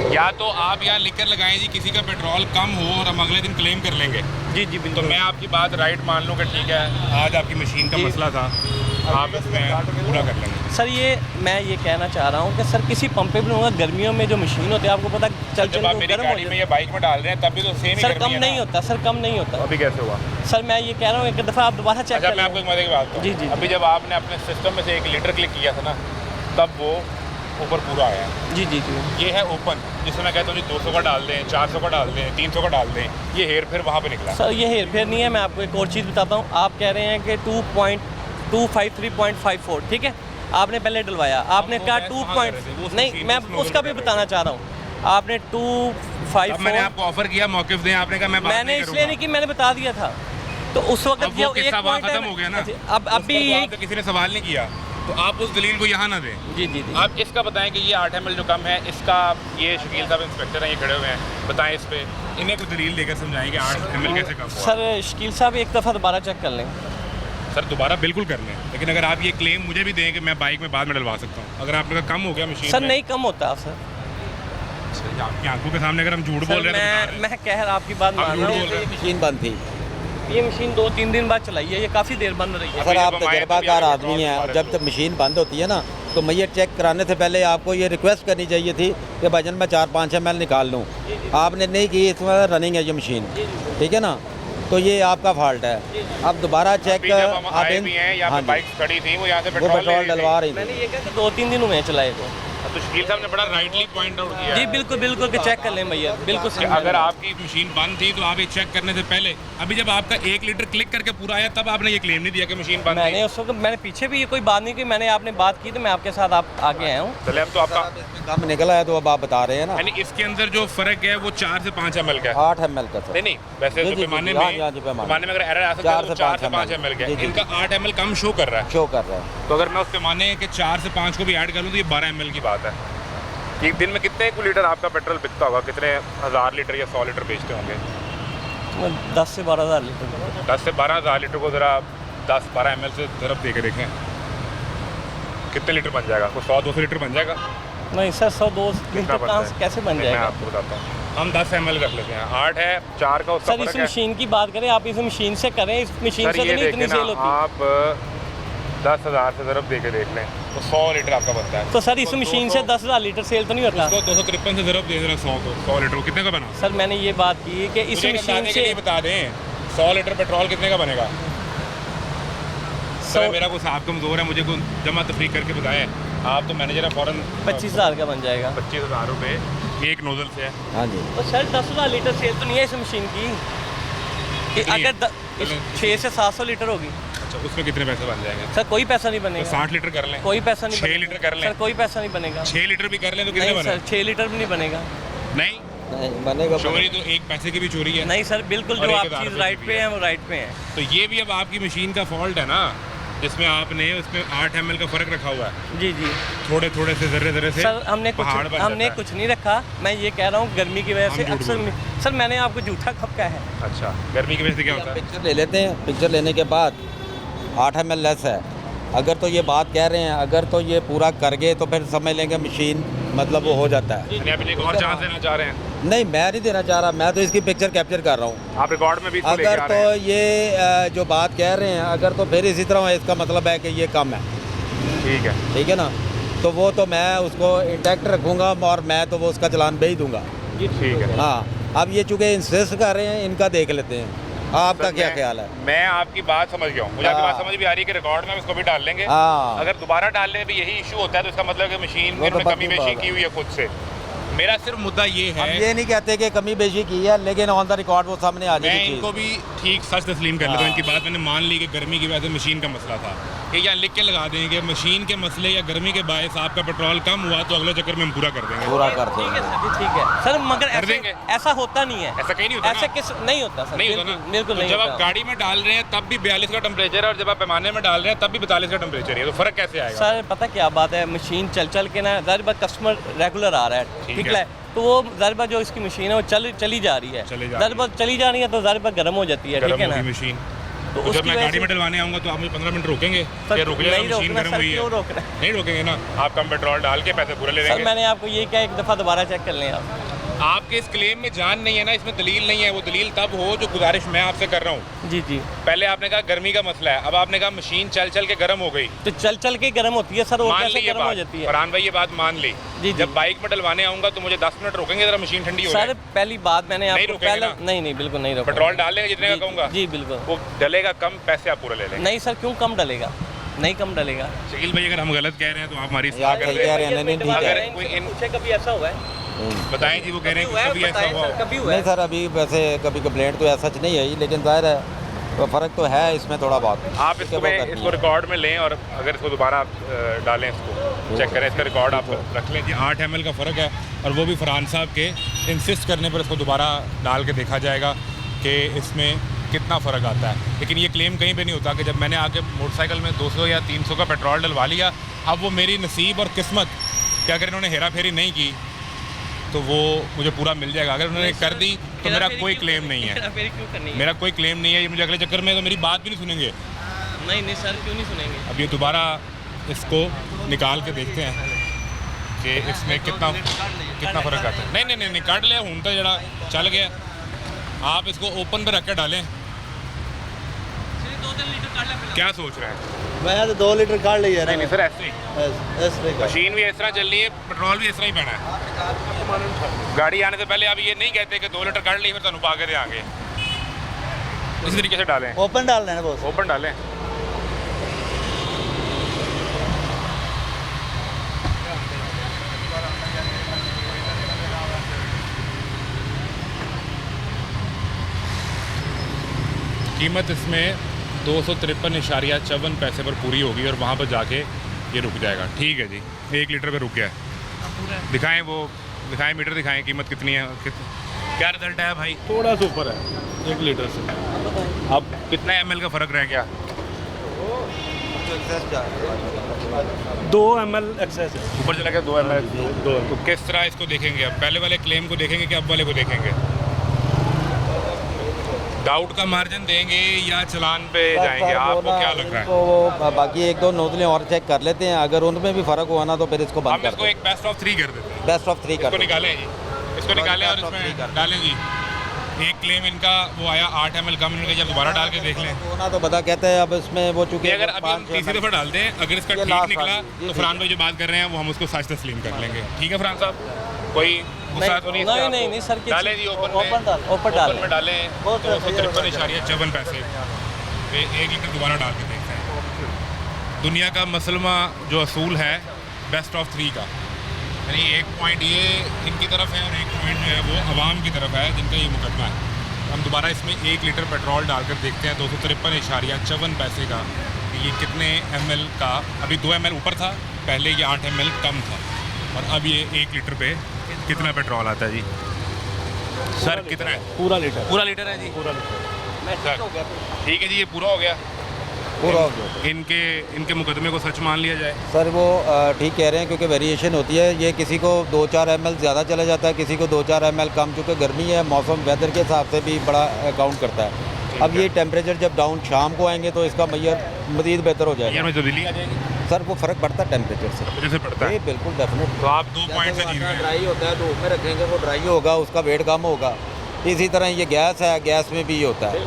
या तो आप यहाँ लिख कर लगाएं जी किसी का पेट्रोल कम हो और हम अगले दिन क्लेम कर लेंगे। जी जी तो बिल्कुल। मैं आपकी बात राइट मान लूँ कि ठीक है आज आपकी मशीन का मसला था, आप इसमें पूरा कर लेंगे। सर मैं ये कहना चाह रहा हूँ कि सर किसी पंप पे भी होगा, गर्मियों में जो मशीन होती है आपको पता चल जब आप मेरी गाड़ी में या बाइक में डाल रहे हैं तब भी तो सेम ही सर गर्मी कम है नहीं ना? होता, सर कम नहीं होता। अभी कैसे हुआ? सर मैं ये कह रहा हूँ एक दफ़ा आप दोबारा चेक अच्छा कर मैं आपको एक मजे की बात बताऊँ। जी, जी, अभी जब आपने अपने सिस्टम में से 1 लीटर क्लिक किया था ना तब वो ऊपर पूरा आया है। जी जी जी। ये है ओपन, जिसमें मैं कहता हूँ जी 200 का डाल दें, 400 का डाल दें, 300 का डाल दें, ये हेर फेर वहाँ पे निकला। सर ये हेर फेर नहीं है, मैं आपको एक और चीज़ बताता हूँ। आप कह रहे हैं कि 2.253.54 ठीक है, आपने पहले डलवाया, आपने कहा 2 पॉइंट नहीं, मैं उसका भी बताना चाह रहा हूँ। आपने 254 मैंने आपको ऑफर किया मौक़िफ़ दें, आपने कहा मैं बात मैंने नहीं इसलिए नहीं कि मैंने बता दिया था, तो उस वक्त अब वो किस्सा वहाँ खत्म हो गया ना। अब भी यही किसी ने सवाल नहीं किया तो आप उस दलील को यहाँ ना दें। जी जी जी। आप इसका बताएं कि ये 8 ml जो कम है इसका, ये शकील साहब इंस्पेक्टर हैं ये खड़े हुए हैं, बताएं इस पे इन्हें कोई दलील देकर समझाएं कि 8 ml कैसे कम हुआ। सर शकील साहब एक दफ़ा दोबारा चेक कर लें। सर दोबारा बिल्कुल कर लें, लेकिन अगर आप ये क्लेम मुझे भी दें कि मैं बाइक में बाद में डलवा सकता हूँ, अगर आपने कहा कम हो गया मशीन सर में। नहीं कम होता सर। आपकी आंखों के सामने अगर हम झूठ बोल रहे हैं मैं कह रहा आपकी बात मान रहा हूँ। मशीन बंद थी। ये मशीन 2-3 दिन बाद चलाई है, ये काफ़ी देर बंद रही है। सर आप जब हम आए तजर्बाकार तो आदमी हैं, हमारे जब तक मशीन बंद होती है ना तो मैयर चेक कराने से पहले आपको ये रिक्वेस्ट करनी चाहिए थी कि भाईजान मैं 4-5 ml निकाल लूँ। आपने नहीं की, इसमें रनिंग है ये मशीन, ठीक है ना, तो ये आपका फॉल्ट है। अब दोबारा चेक जब हम आप आए भी हैं यहाँ पे बाइक खड़ी थी, वो यहाँ से वो पेट्रोल डलवा रही मैंने थी। ये कहा कि 2-3 दिन हुए हैं चलाए को। तो शकील साहब ने बड़ा राइटली पॉइंट आउट किया जी है बिल्कुल बिल्कुल कि चेक कर लें भैया, बिल्कुल कि सही। अगर आपकी मशीन बंद थी तो आप ये चेक करने से पहले, अभी जब आपका 1 लीटर क्लिक करके पूरा आया तब आपने ये क्लेम नहीं दिया कि मशीन बंद मैंने थी। उस वक्त मैंने पीछे भी ये कोई बात नहीं की, मैंने आपने बात की तो मैं आपके साथ आप आगे आया हूँ। चले अब तो आपका कम निकला है तो अब आप बता रहे हैं ना। यानी इसके अंदर जो फर्क है वो 4 से 5 ml का है। 8 ml का सर। नहीं वैसे जी, तो जी, पैमाने जी, में हाँ, हाँ जी, पैमाने में अगर एरर आ सकता है तो 4 से 5 ml का जी, है, जी, इनका 8 ml कम शो कर रहा है। शो कर रहा है। तो अगर मैं उस पैमाने के 4 से 5 को भी ऐड कर लूँ तो ये 12 ml की बात है। एक दिन में कितने लीटर आपका पेट्रोल बिकता होगा, कितने 1000 लीटर या 100 लीटर बेचते होंगे? 10 से 12 हज़ार लीटर। 10 से 12 हज़ार लीटर को ज़रा 10-12 ml से ज़रब दे के देखें कितने लीटर बन जाएगा। कोई 100-200 लीटर बन जाएगा? नहीं सर 100-200 कितना लीटर बनता है? कैसे बन मैं जाएगा? आपको बताता हूँ, हम 10 ml कर लेते हैं, 8 है 4 का उसका सर इस फर्क है। मशीन की बात करें, आप इस मशीन से करें, इस मशीन सर से तो ये नहीं इतनी देखें सेल ना, होती। आप 10,000 से ज़रब दे के देख लें तो 100 लीटर आपका बनता है। तो सर इस मशीन से 10,000 लीटर सेल तो नहीं होता। उसको 253 से ज़रब दे, 100 लीटर को कितने का बना? सर मैंने ये बात की कि इस मुझे मशीन अंदाजे के से लिए बता दें 100 लीटर पेट्रोल कितने का बनेगा? सर मेरा कोई साहब कमज़ोर है, मुझे कोई जमा तफरीक करके बताएं। आप तो मैनेजर है, फ़ौरन 25,000 का बन जाएगा। 25,000 रुपये एक नोजल से है। हाँ जी। तो सर 10,000 लीटर सेल तो नहीं है इस मशीन की। कितनी है? अगर 6 से 700 लीटर होगी। अच्छा उसमें कितने पैसे बन जाएंगे? सर कोई पैसा नहीं तो बनेगा। 60 लीटर कर लें, कोई पैसा नहीं 6 बनेगा। लीटर कर लें। सर कोई पैसा नहीं बनेगा। 6 लीटर भी कर लें तो कितने नहीं बने? सर 6 लीटर भी नहीं बनेगा। नहीं नहीं बनेगा। चोरी तो एक पैसे की भी चोरी है। नहीं सर बिल्कुल और जो 1,000 आप चीज़ रुपये राइट की पे भी है वो राइट पे है। तो ये भी अब आपकी मशीन का फॉल्ट है ना, जिसमें आपने उसमें 8 ml का फ़र्क रखा हुआ है, जी जी थोड़े थोड़े से ज़र्रे से सर हमने पहाड़ बन हमने जाता है। कुछ नहीं रखा। मैं ये कह रहा हूँ गर्मी की वजह से हम झूठ अक्सर बोल सर मैंने आपको झूठा कब कहा है? अच्छा गर्मी की वजह से क्या होता है? पिक्चर ले लेते हैं, पिक्चर लेने के बाद 8 ml लेस है। अगर तो ये बात कह रहे हैं, अगर तो ये पूरा कर गए तो फिर समझ लेंगे मशीन मतलब वो हो जाता है। यानी आप एक और चांस देना चाह रहे हैं? नहीं मैं नहीं देना चाह रहा, मैं तो इसकी पिक्चर कैप्चर कर रहा हूँ। आप रिकॉर्ड में भी इसको लेके अगर आ तो रहे हैं? ये जो बात कह रहे हैं अगर तो फिर इसी तरह है, इसका मतलब है कि ये कम है, ठीक है ठीक है ना, तो वो तो मैं उसको इंटैक्ट रखूँगा और मैं तो वो उसका चलान भेज दूँगा। जी ठीक है। हाँ अब ये चूँकि इंसिस्ट कर रहे हैं, इनका देख लेते हैं। आपका सर, क्या मैं- ख्याल है? मैं आपकी बात समझ गया हूँ, मुझे आपकी हाँ। बात समझ भी आ रही है कि रिकॉर्ड में हम इसको भी डाल लेंगे। हाँ अगर दोबारा डालने में भी यही इशू होता है तो इसका मतलब है कि मशीन वो में तो इन्होंने कमी पक्की बेशी बात की हुई है खुद से। मेरा सिर्फ मुद्दा ये हम है, ये नहीं कहते कि कमी बेशी की है, लेकिन ऑन द रिकॉर्ड वो सामने आ मैं जाएगी इनको चीज़। भी ठीक सच तस्लीम कर लेता हूँ। हाँ। इनकी बात मैंने मान ली कि गर्मी की वजह से मशीन का मसला था, कि यहाँ लिख के लगा देंगे कि मशीन के मसले या गर्मी के बायस आपका पेट्रोल कम हुआ तो अगले चक्कर में हम पूरा कर देंगे। पूरा करते ठीक है हैं। सर जी ठीक है सर, मगर कर देंगे। ऐसा होता नहीं है। ऐसा कहीं नहीं होता ऐसे ना? किस नहीं होता सर, नहीं होता बिल्कुल ना? बिल्कुल तो नहीं जब होता। आप गाड़ी में डाल रहे हैं तब भी 42 का टेम्परेचर है और जब आप पैमाने में डाल रहे हैं तब भी 42 का टेम्परेचर है, तो फर्क कैसे आएगा? सर पता क्या बात है, मशीन चल चल के ना ज़ाहिर बात कस्टमर रेगुलर आ रहा है, ठीक ठीक है। है, तो वो ज़ाहिर बात जो इसकी मशीन है वो चली जा रही है, चली जा ज़ाहिर बात चली जा रही है तो ज़ाहिर बात गर्म हो जाती है, ठीक है गर्म ना। होगी मशीन। तो तो जब उसकी मैं वजह गाड़ी से- में डलवाने आऊँगा तो आप मुझे 15 मिनट रोकेंगे सर, या रुक जाएगा, नहीं मशीन रोकना गर्म सर, हुई क्यों है? रोकना है? नहीं रोकेंगे ना, आप कम पेट्रोल डाल के पैसे पूरे ले सर लेंगे। मैंने आपको ये क्या एक दफ़ा दोबारा चेक कर लें आप। आपके इस क्लेम में जान नहीं है ना, इसमें दलील नहीं है। वो दलील तब हो जो गुजारिश मैं आपसे कर रहा हूँ। जी जी। पहले आपने कहा गर्मी का मसला है, अब आपने कहा मशीन चल चल के गर्म हो गई। तो चल चल के गर्म होती है सर, वो मान कैसे ली ये गर्म हो बात, जाती है? फरहान भाई ये बात मान ली। जी, जब जी। बाइक में डलवाने आऊंगा तो मुझे 10 मिनट रोकेंगे, जरा मशीन ठंडी हो सर जाए। पहली बात मैंने नहीं आपको रोकेंगे पहले ना? नहीं नहीं बिल्कुल नहीं रोका। पेट्रोल डाल लेंगे जितने का कहूँगा, जी बिल्कुल। वो डलेगा कम, पैसे आप पूरे ले लेंगे। नहीं सर, क्यों कम डलेगा? नहीं कम डलेगा। शकील भाई अगर हम गलत कह रहे हैं तो आप हमारी आप इस्तेमाल सही कर कह दें। रहे हैं, नहीं ठीक अगर है। कोई इन- पूछे कभी ऐसा हुआ है? बताएं जी, वो कह रहे हैं कि कभी ऐसा हुआ हो। कभी हुआ नहीं है? सर, अभी वैसे कभी कंप्लेंट तो ऐसा नहीं है ही, लेकिन जाहिर है तो फ़र्क तो है इसमें थोड़ा बहुत। आप ठीक है, इसको वो करनी इसको है। रिकॉर्ड में लें और अगर इसको दोबारा आप डालें, इसको चेक करें, इसका रिकॉर्ड आप रख लें जी। 8 ml का फ़र्क है और वो भी फरहान साहब के इंसिस्ट करने पर इसको दोबारा डाल के देखा जाएगा कि इसमें कितना फ़र्क आता है। लेकिन ये क्लेम कहीं पे नहीं होता कि जब मैंने आके मोटरसाइकिल में 200 या 300 का पेट्रोल डलवा लिया, अब वो मेरी नसीब और किस्मत कि अगर इन्होंने हेरा फेरी नहीं की तो वो मुझे पूरा मिल जाएगा। अगर उन्होंने कर दी तो मेरा कोई क्लेम नहीं है, हेराफेरी क्यों करनी है? मेरा कोई क्लेम नहीं है। ये मुझे अगले चक्कर में तो मेरी बात भी नहीं सुनेंगे। नहीं नहीं सर, क्यों नहीं सुनेंगे? अब ये दोबारा इसको निकाल के देखते हैं कि इसमें कितना फ़र्क आता है। नहीं नहीं नहीं नहीं, काट लिया हूँ तो जरा चल गया। आप इसको ओपन पे रख के डालें। क्या सोच रहे हैं? मैं तो 2 लीटर काट लिया नहीं नहीं सर, ऐसे ही ऐसे मशीन भी इस तरह चल रही है, पेट्रोल भी इस तरह ही पैना है। गाड़ी आने से पहले आप ये नहीं कहते कि 2 लीटर काट ली फिर तुम पा के दे आगे। इसी तरीके से डालें, ओपन डालना है बॉस। ओपन डालें। कीमत इसमें 253.54 पैसे पर पूरी होगी और वहाँ पर जाके ये रुक जाएगा। ठीक है जी, 1 लीटर पे रुक गया है। दिखाएं, वो दिखाएं, मीटर दिखाएं, कीमत कितनी है, क्या रिजल्ट है भाई? थोड़ा सा ऊपर है 1 लीटर से। अब कितना ml का फ़र्क रह गया? 2 ml एक्सेस है। ऊपर चला गया 2 ml। तो किस तरह इसको देखेंगे? अब पहले वाले क्लेम को देखेंगे कि अब वाले को देखेंगे? डाउट का मार्जिन देंगे या चलान पे जाएंगे? आपको क्या लग रहा है? तो वो बाकी 1-2 नोजलें और चेक कर लेते हैं, अगर उनमें भी फ़र्क हुआ ना तो फिर इसको बंद हम कर इसको दें। एक बेस्ट ऑफ 3 कर देते हैं। बेस्ट ऑफ 3 कर इसको दें। निकालें जी, इसको निकालें और best of three इसमें कर। डालें जी। एक क्लेम इनका वो आया 8 ml कम, इन्होंने कहा दोबारा डाल के देख लें। तो ना तो बता कहते हैं अब इसमें वो चूँकि कि अगर अभी हम तीसरी दफ़ा डाल दें, अगर इसका ये ठीक last निकला वाली, जी, तो ठीक फरहान है। भाई जो बात कर रहे हैं वो हम उसको सच तस्लीम कर लेंगे। ठीक है फरहान साहब, कोई गुस्सा तो नहीं? नहीं नहीं नहीं सर, डालें जी ओपन में, ओपन डाल। ऊपर डाल ओपन में डालें। 253.54 पैसे पे 1 लीटर दोबारा डाल के देखते हैं। दुनिया का मसलमा जो असूल है बेस्ट ऑफ 3 का, यानी एक पॉइंट ये इनकी तरफ है और एक पॉइंट जो है वो अवाम की तरफ है जिनका ये मुकदमा है। हम दोबारा इसमें 1 लीटर पेट्रोल डालकर देखते हैं 253.54 पैसे का कि ये कितने ml का। अभी 2 ml ऊपर था, पहले ये 8 ml कम था और अब ये 1 लीटर पे कितना पेट्रोल आता है जी? सर कितना है? पूरा लीटर। पूरा लीटर है जी। पूरा लीटर। सर ठीक है जी, ये पूरा हो गया। पूरा हो गया। इनके मुकदमे को सच मान लिया जाए। सर वो ठीक कह रहे हैं, क्योंकि वेरिएशन होती है। ये किसी को 2-4 ml ज़्यादा चला जाता है, किसी को 2-4 ml कम, चूँकि गर्मी है, मौसम वेदर के हिसाब से भी बड़ा अकाउंट करता है। अब ये टेम्परेचर जब डाउन शाम को आएंगे तो इसका मैयर मज़ीद बेहतर हो ये जाएगा। में तब्दीली आ जाएगी, सर वो फ़र्क पड़ता है टेम्परेचर से। वजह से पड़ता ये है। बिल्कुल डेफिनेट। तो आप 2 पॉइंट से जीत गए। ड्राई होता है, धूप में रखेंगे वो ड्राई होगा, उसका वेट कम होगा। इसी तरह ये गैस है, गैस में भी ये होता है।